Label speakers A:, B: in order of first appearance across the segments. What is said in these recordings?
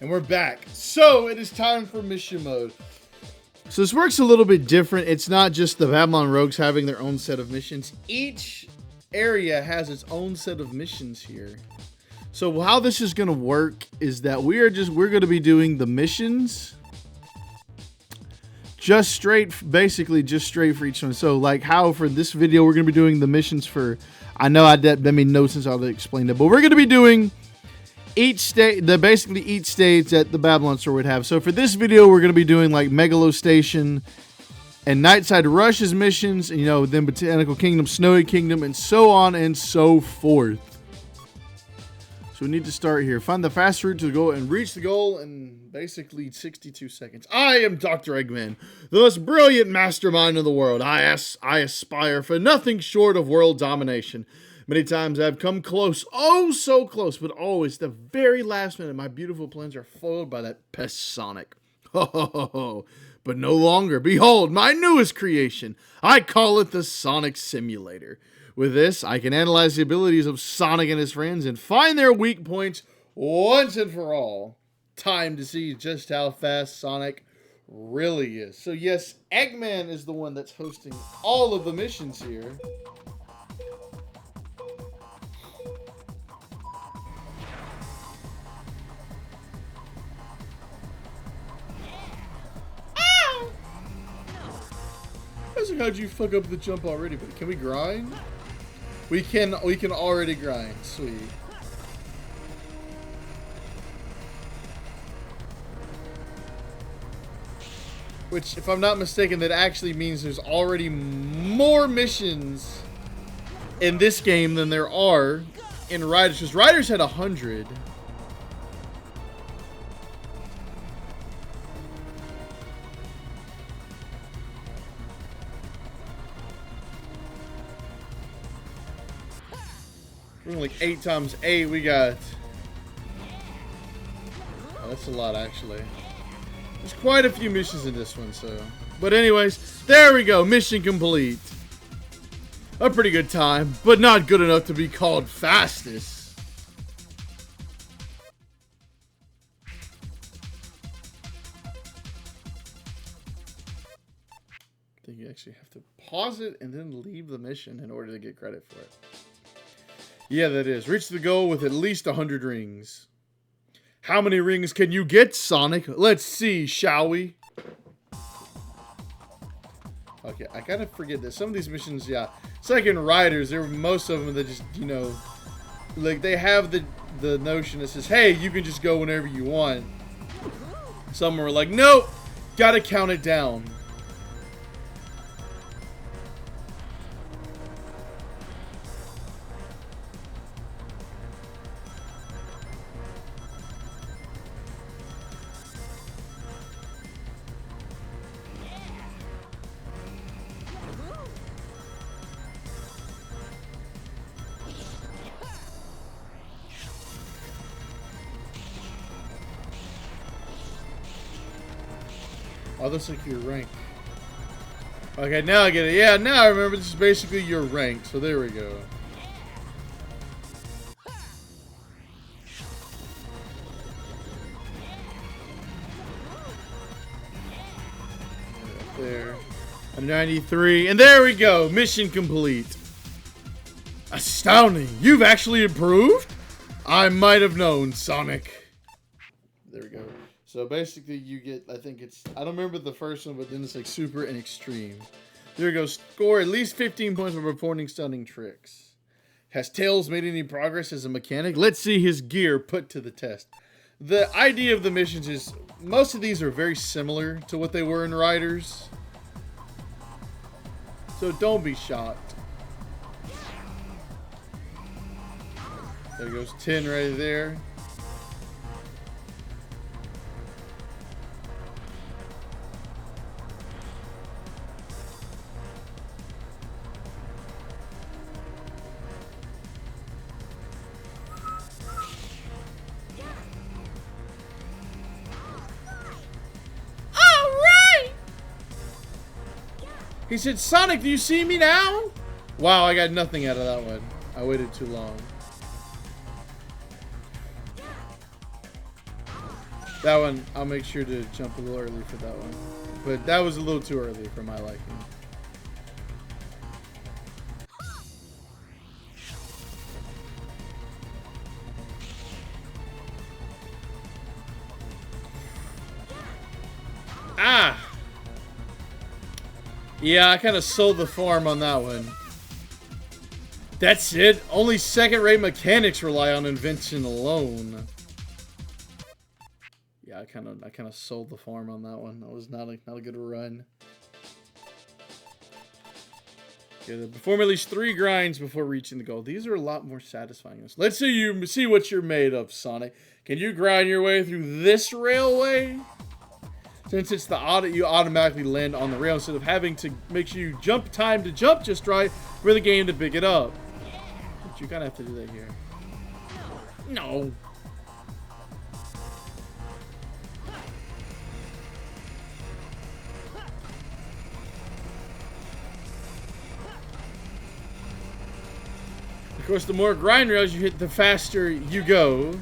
A: And we're back. So it is time for mission mode. So this works a little bit different. It's not just the Babylon Rogues having their own set of missions. Each area has its own set of missions here. So how this is going to work is that we're going to be doing the missions just straight for each one. So like how for this video we're going to be doing the missions for, I know that made no sense how to explain it, but we're going to be doing each state, basically each stage that the Babylon store would have. So for this video, we're going to be doing like Megalo Station and Nightside Rush's missions, and, you know, then Botanical Kingdom, Snowy Kingdom, and so on and so forth. So we need to start here. Find the fast route to go and reach the goal in basically 62 seconds. I am Dr. Eggman, the most brilliant mastermind in the world. I aspire for nothing short of world domination. Many times I've come close, oh so close, but always the very last minute my beautiful plans are foiled by that pest Sonic. Ho ho ho ho. But no longer. Behold, my newest creation. I call it the Sonic Simulator. With this, I can analyze the abilities of Sonic and his friends and find their weak points once and for all. Time to see just how fast Sonic really is. So yes, Eggman is the one that's hosting all of the missions here. How'd you fuck up the jump already? But can we grind? We can already grind. Sweet. Which, if I'm not mistaken, that actually means there's already more missions in this game than there are in Riders. Because Riders had 100. Like 8 times 8, we got. Oh, that's a lot, actually. There's quite a few missions in this one, so. But anyways, there we go. Mission complete. A pretty good time, but not good enough to be called fastest. I think you actually have to pause it and then leave the mission in order to get credit for it. Yeah, that is. Reach the goal with at least 100 rings. How many rings can you get, Sonic? Let's see, shall we? Okay, I kind of forget that some of these missions, yeah. It's like in Riders, there were most of them that just, you know, like they have the notion that says, hey, you can just go whenever you want. Some were like, nope, gotta count it down. Oh, that's like your rank. Okay, now I get it. Yeah, now I remember this is basically your rank. So there we go. Right there. A 93. And there we go. Mission complete. Astounding. You've actually improved? I might have known, Sonic. There we go. So basically you get, I think it's, I don't remember the first one, but then it's like super and extreme. There we go. Score at least 15 points for performing stunning tricks. Has Tails made any progress as a mechanic? Let's see his gear put to the test. The idea of the missions is, most of these are very similar to what they were in Riders. So don't be shocked. There goes 10 right there. He said, Sonic, do you see me now? Wow, I got nothing out of that one. I waited too long. That one, I'll make sure to jump a little early for that one. But that was a little too early for my liking. Ah! Yeah, I kind of sold the farm on that one. That's it? Only second-rate mechanics rely on invention alone. Yeah, I kind of sold the farm on that one. That was not a good run. Yeah, perform at least 3 grinds before reaching the goal. These are a lot more satisfying. Let's see what you're made of, Sonic. Can you grind your way through this railway? Since it's you automatically land on the rail instead of having to make sure you jump time to jump just right for the game to pick it up. But you kind of have to do that here. No. Of course, the more grind rails you hit, the faster you go.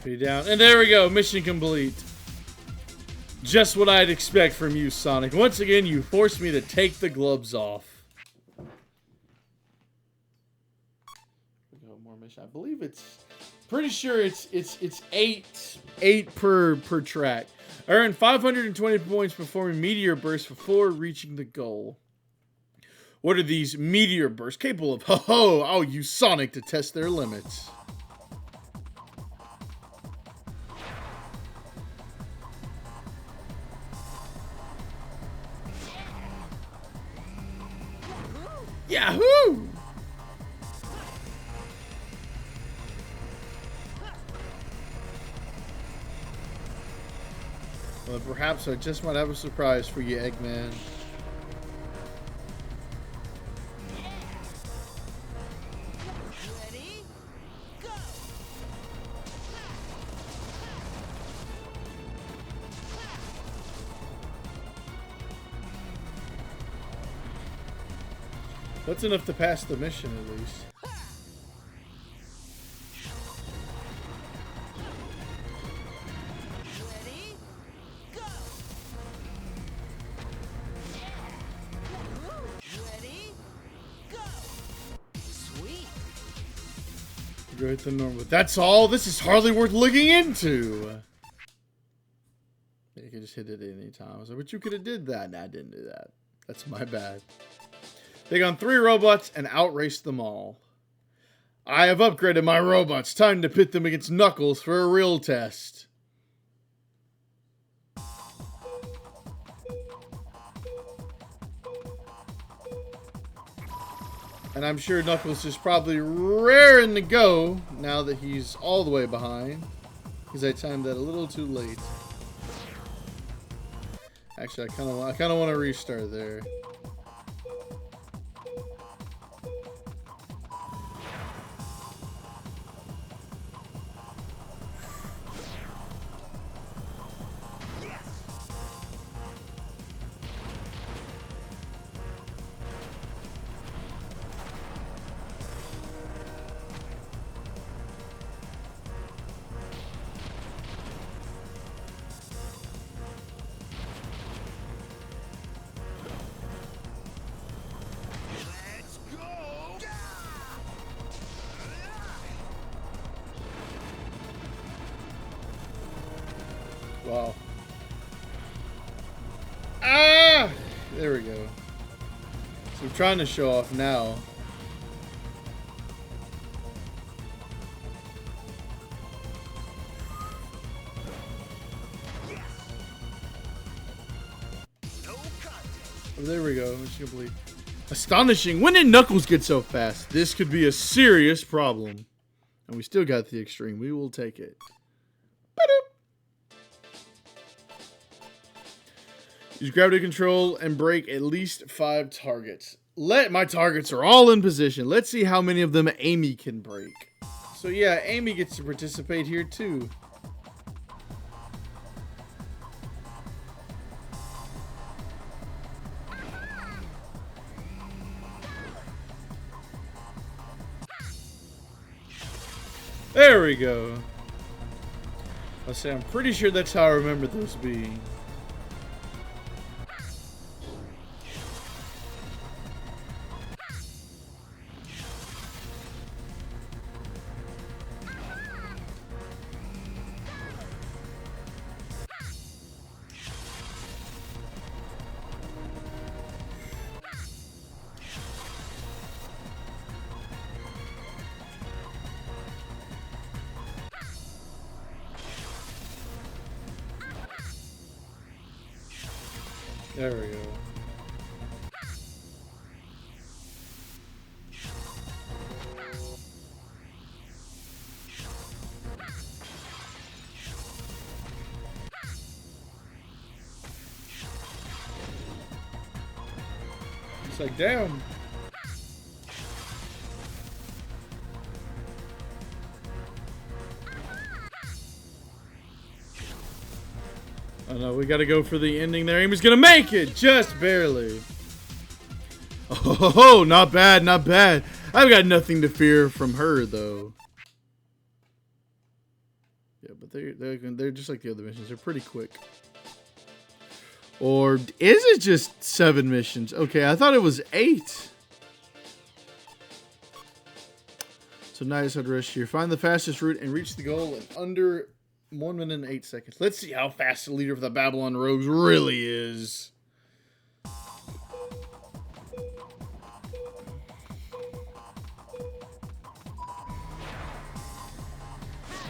A: Be down. And there we go. Mission complete. Just what I'd expect from you, Sonic. Once again, you forced me to take the gloves off. More mission. I believe it's... Pretty sure it's 8 per track. Earn 520 points performing meteor bursts before reaching the goal. What are these meteor bursts capable of? Ho-ho! I'll use Sonic to test their limits. Yahoo! Well, perhaps I just might have a surprise for you, Eggman.
B: Ready? Go!
A: That's enough to pass the mission, at least.
B: Ready? Go! Ready? Go! Sweet!
A: Go hit the normal. That's all? This is hardly worth looking into. You can just hit it at any time. I was like, but you could have did that. Nah, I didn't do that. That's my bad. Take on 3 robots and outrace them all. I have upgraded my robots. Time to pit them against Knuckles for a real test. And I'm sure Knuckles is probably raring to go now that he's all the way behind. Because I timed that a little too late. Actually, I kind of want to restart there. Wow. Ah! There we go. So I'm trying to show off now. Oh, there we go. Mission complete. Astonishing. When did Knuckles get so fast? This could be a serious problem. And we still got the extreme. We will take it. Use gravity control and break at least 5 targets. My targets are all in position. Let's see how many of them Amy can break. So yeah, Amy gets to participate here too. There we go. I'll say I'm pretty sure that's how I remember those being. There we go. It's like, damn. Oh no, we gotta go for the ending there. Amy's gonna make it! Just barely. Oh, not bad, not bad. I've got nothing to fear from her, though. Yeah, but they're just like the other missions. They're pretty quick. Or is it just 7 missions? Okay, I thought it was 8. So Nightside Rescue. Find the fastest route and reach the goal in under 1 minute and 8 seconds. Let's see how fast the leader of the Babylon Rogues really is.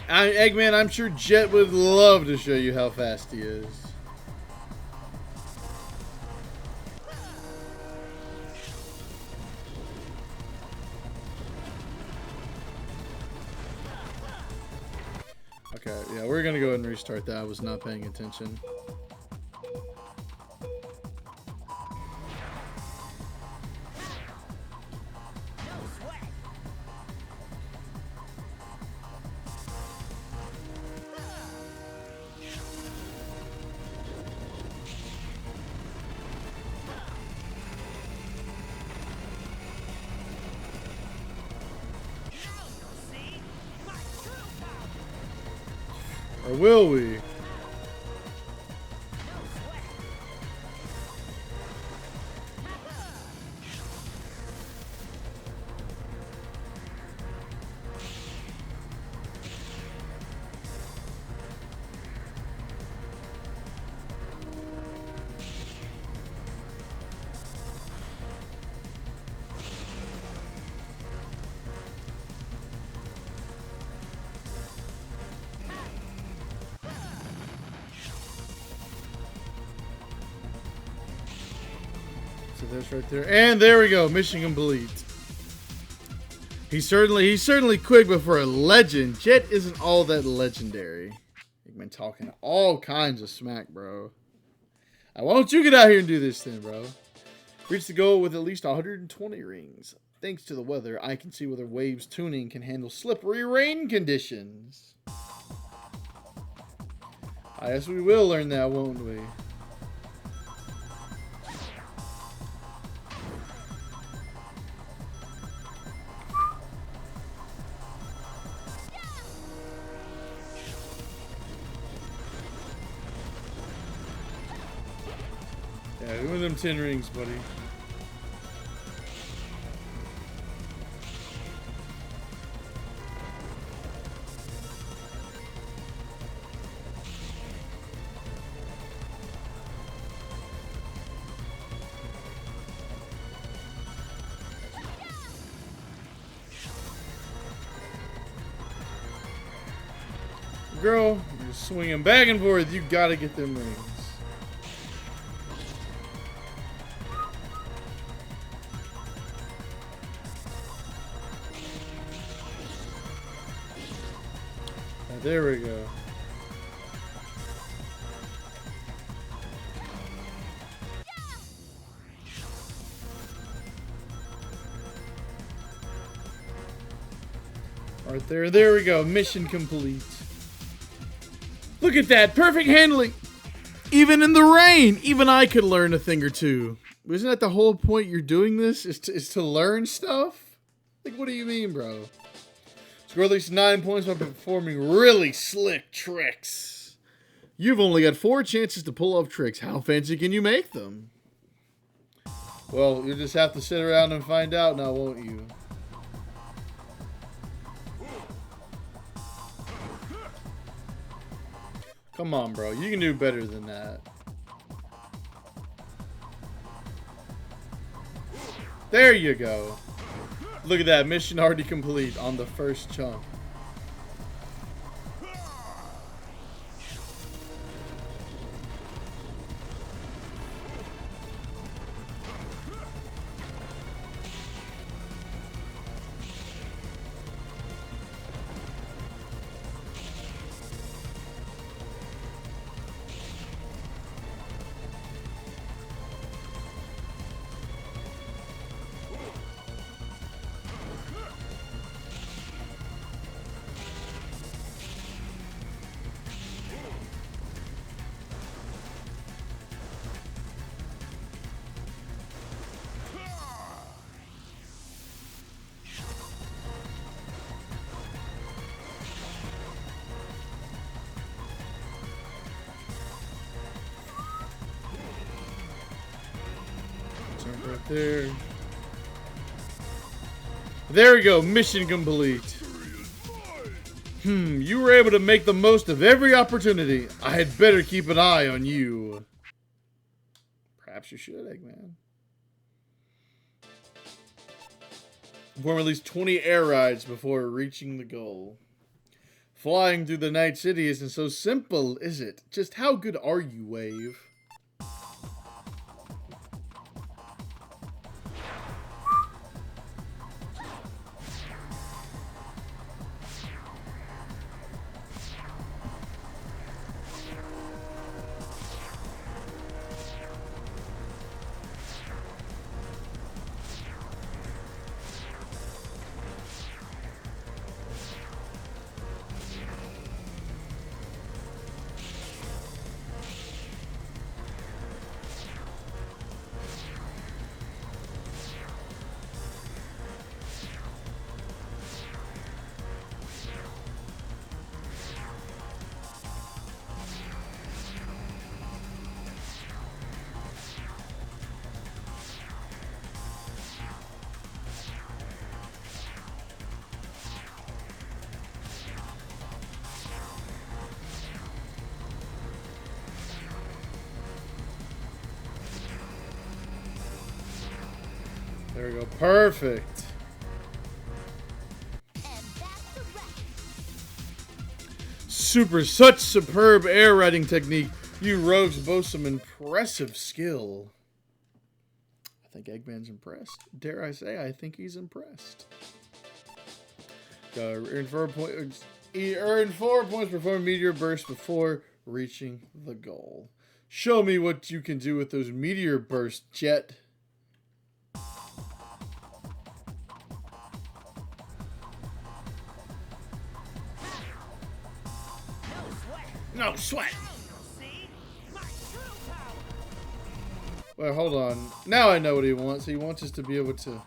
A: Eggman, I'm sure Jet would love to show you how fast he is. Okay, yeah, we're gonna go ahead and restart that. I was not paying attention. Or will we? That's right there, and there we go. Mission complete. He's certainly quick, but for a legend, Jet isn't all that legendary. You've been talking all kinds of smack, bro. Why don't you get out here and do this then, bro? Reach the goal with at least 120 rings. Thanks to the weather, I can see whether Wave's tuning can handle slippery rain conditions. I guess we will learn that, won't we? Yeah, give me them 10 rings, buddy. Girl, you're swinging back and forth. You gotta get them rings. There we go. Right there. There we go. Mission complete. Look at that. Perfect handling. Even in the rain, even I could learn a thing or two. Isn't that the whole point you're doing this? Is to learn stuff? Like, what do you mean, bro? Score at least 9 points by performing really slick tricks. You've only got 4 chances to pull off tricks. How fancy can you make them? Well, you'll just have to sit around and find out now, won't you? Come on, bro. You can do better than that. There you go. Look at that. Mission already complete on the first chunk. Right there. There we go. Mission complete. You were able to make the most of every opportunity. I had better keep an eye on you. Perhaps you should, Eggman. Perform at least 20 air rides before reaching the goal. Flying through the Night City isn't so simple, is it? Just how good are you, Wave? There we go. Perfect. Such superb air riding technique. You rogues boast some impressive skill. I think Eggman's impressed. Dare I say, I think he's impressed. Earn 4 points. Earn 4 points performing meteor burst before reaching the goal. Show me what you can do with those meteor bursts, Jet. No sweat. Well, hold on. Now I know what he wants. He wants us to be able to...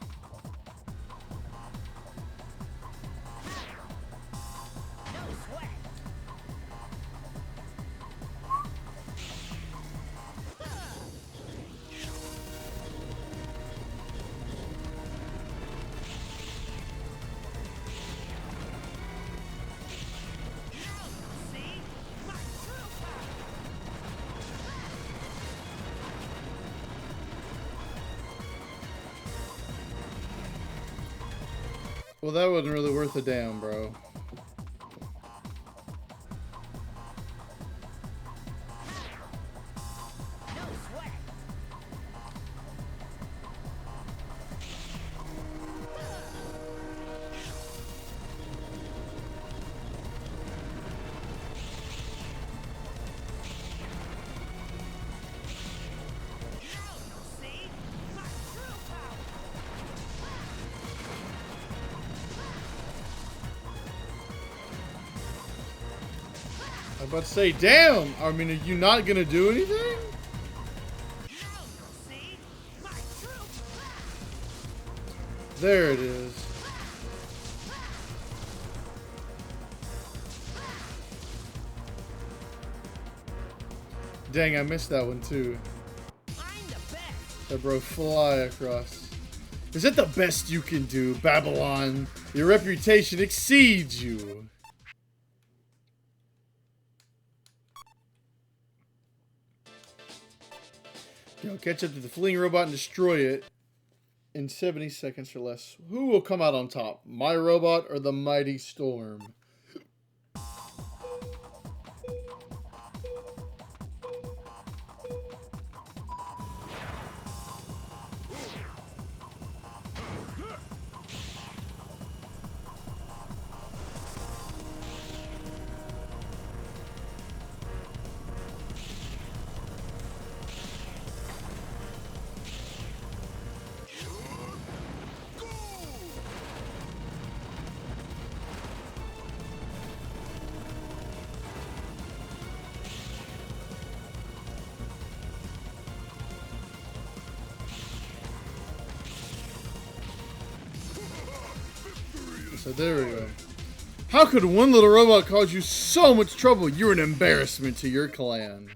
A: Well, that wasn't really worth a damn, bro. I'm about to say, damn! I mean, are you not gonna do anything?
B: Now you'll see my true power.
A: There it is. Dang, I missed that one too.
B: I'm the best.
A: That bro fly across. Is that the best you can do, Babylon? Your reputation exceeds you. Yo, catch up to the fleeing robot and destroy it in 70 seconds or less. Who will come out on top? My robot or the mighty storm? So there we go. How could one little robot cause you so much trouble? You're an embarrassment to your clan.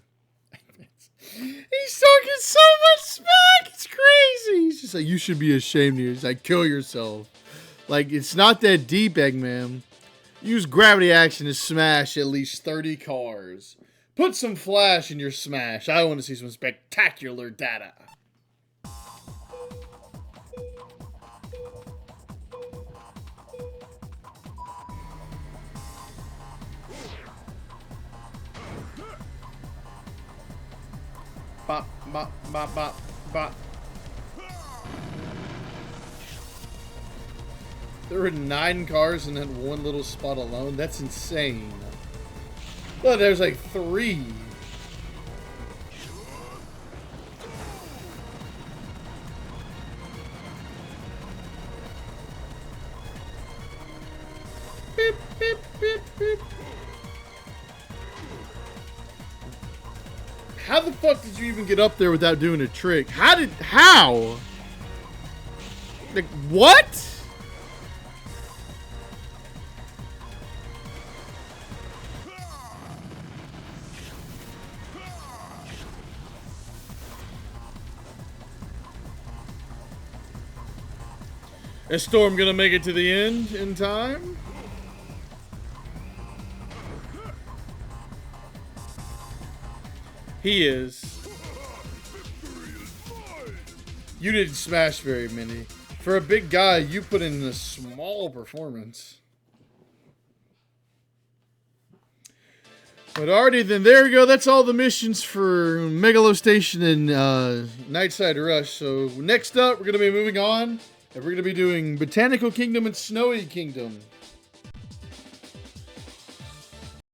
A: He's talking so much smack. It's crazy. He's just like, you should be ashamed of you. He's like, kill yourself. Like, it's not that deep, Eggman. Use gravity action to smash at least 30 cars. Put some flash in your smash. I want to see some spectacular data. Bop, bop, bop, bop, bop. There were 9 cars in that one little spot alone. That's insane. Well, there's like 3. Beep, beep, beep, beep. How the fuck did you even get up there without doing a trick? How? Like, what? Is Storm gonna make it to the end in time? He is. You didn't smash very many. For a big guy, you put in a small performance. But already then, there we go. That's all the missions for Megalo Station and Nightside Rush. So next up, we're going to be moving on. And we're going to be doing Botanical Kingdom and Snowy Kingdom.